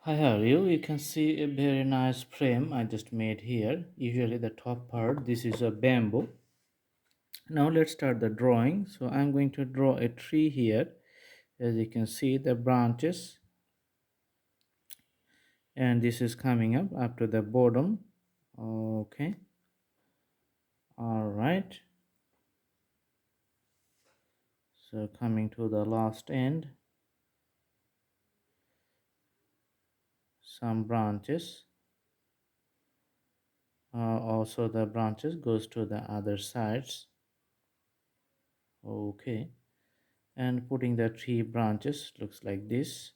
Hi, how are you? You can see a very nice frame I just made here. Usually the top part, this is a bamboo. Now let's start the drawing. So I'm going to draw a tree here. As you can see the branches, and this is coming up to the bottom. Okay, all right. So coming to the last end, some branches. Also the branches goes to the other sides. Okay, and putting the tree branches looks like this.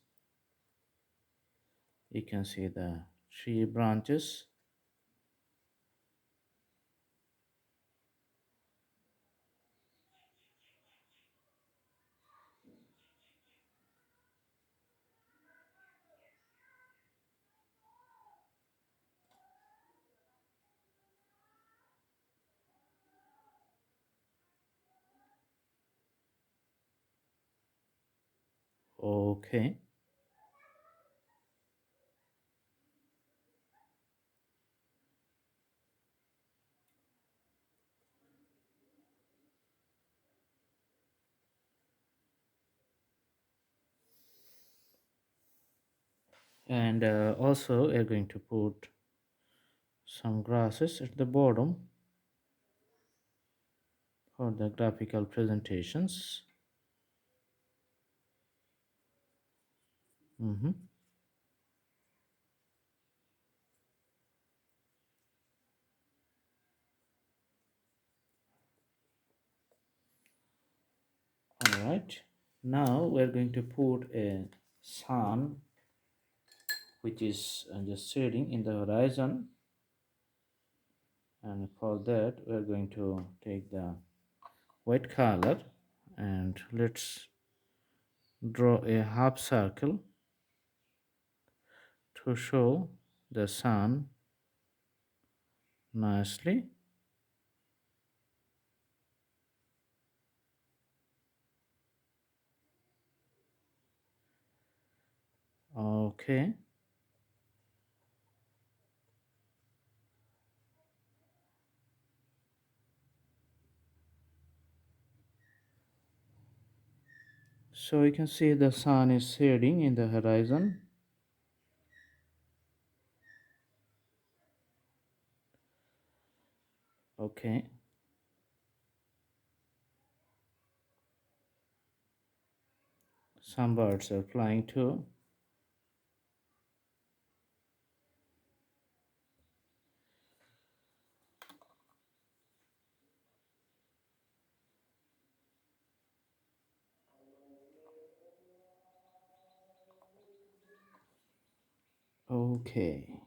You can see the tree branches. Okay, and also we're going to put some grasses at the bottom for the graphical presentations. Mhm. All right, now we're going to put a sun which is just setting in the horizon, and for that we're going to take the white color and let's draw a half circle to show the sun nicely. Okay, so you can see the sun is setting in the horizon. Okay, some birds are flying too. Okay,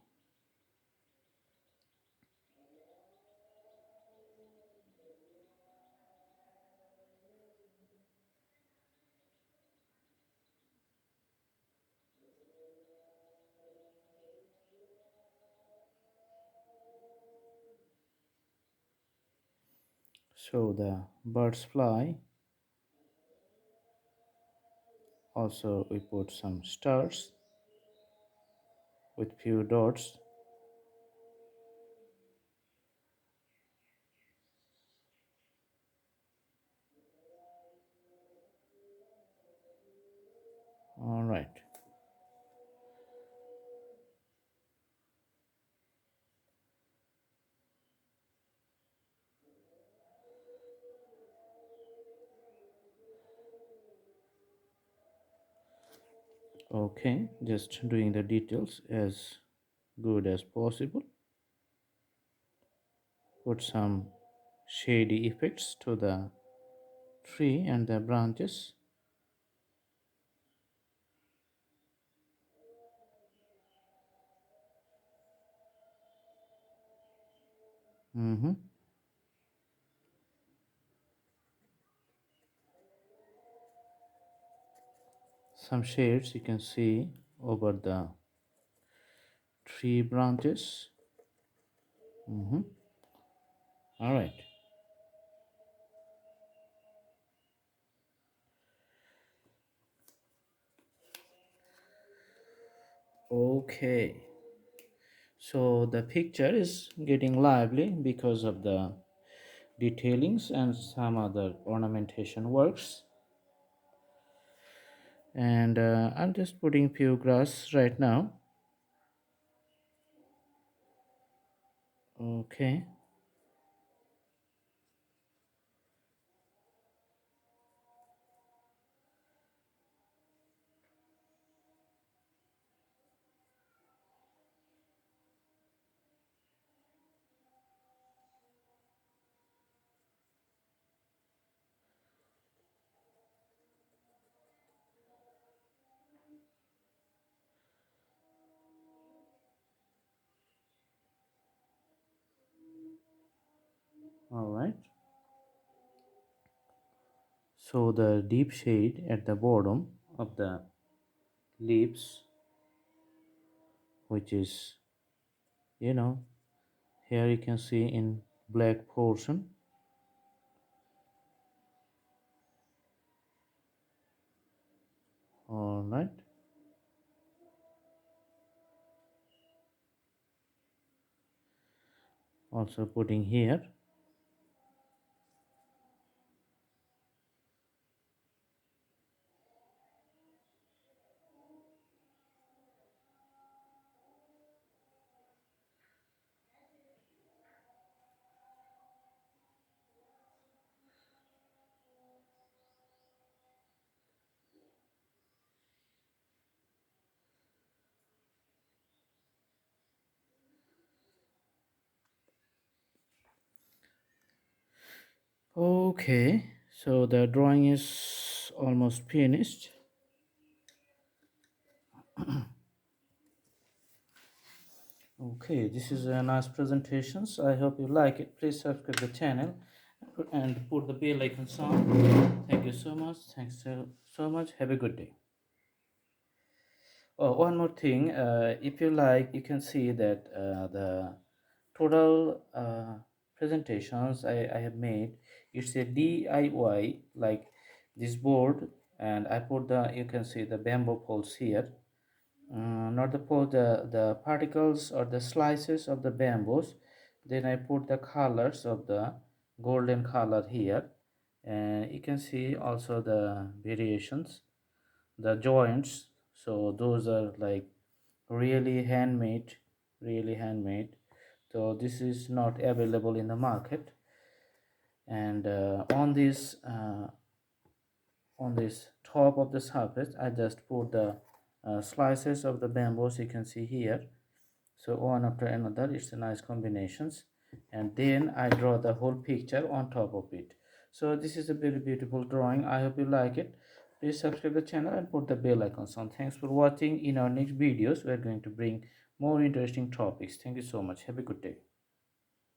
so the birds fly. Also, we put some stars with few dots. All right. Okay, just doing the details as good as possible. Put some shady effects to the tree and the branches. Mm-hmm. Some shades you can see over the tree branches. Mm-hmm. All right. Okay, so the picture is getting lively because of the detailings and some other ornamentation works. And I'm just putting few grass right now. Okay. All right. So the deep shade at the bottom of the leaves, which is, you know, here you can see in black portion. All right. Also putting here. Okay, so the drawing is almost finished. Okay, this is a nice presentations. I hope you like it. Please subscribe the channel and put the bell icon on. Thank you so much. Thanks so much. Have a good day. Oh, one more thing. If you like, you can see that the total presentations I have made. It's a DIY, like this board, and I put the, you can see the bamboo poles here. Not the pole, the particles or the slices of the bamboos. Then I put the colors of the golden color here, and you can see also the variations, the joints. So those are like really handmade, really handmade. So this is not available in the market. And on this top of the surface, I just put the slices of the bamboos you can see here. So one after another, it's a nice combinations, and then I draw the whole picture on top of it. So this is a very beautiful drawing. I hope you like it. Please subscribe the channel and put the bell icon on. Thanks for watching. In our next videos, we are going to bring more interesting topics. Thank you so much. Have a good day.